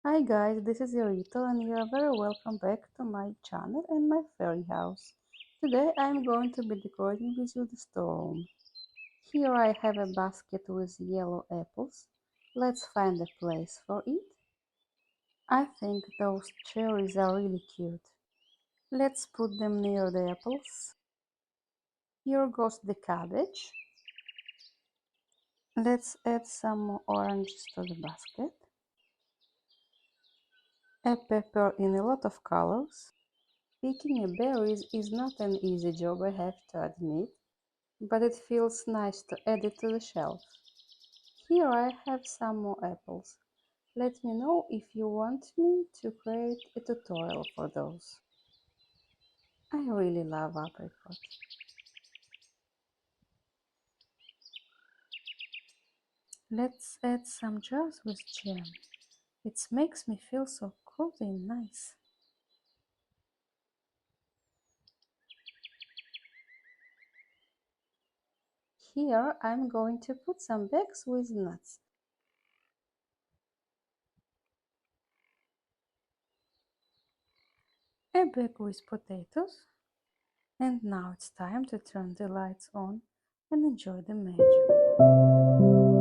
Hi guys, this is Yorito and you are very welcome back to my channel and my fairy house. Today I am going to be decorating with you the storeroom. Here I have a basket with yellow apples. Let's find a place for it. I think those cherries are really cute. Let's put them near the apples. Here goes the cabbage. Let's add some more oranges to the basket. A pepper in a lot of colors. Picking berries is not an easy job, I have to admit, but it feels nice to add it to the shelf. Here I have some more apples. Let me know if you want me to create a tutorial for those. I really love apricot. Let's add some jars with jam. It makes me feel so cozy and nice. Here I'm going to put some bags with nuts. A bag with potatoes. And now it's time to turn the lights on and enjoy the magic.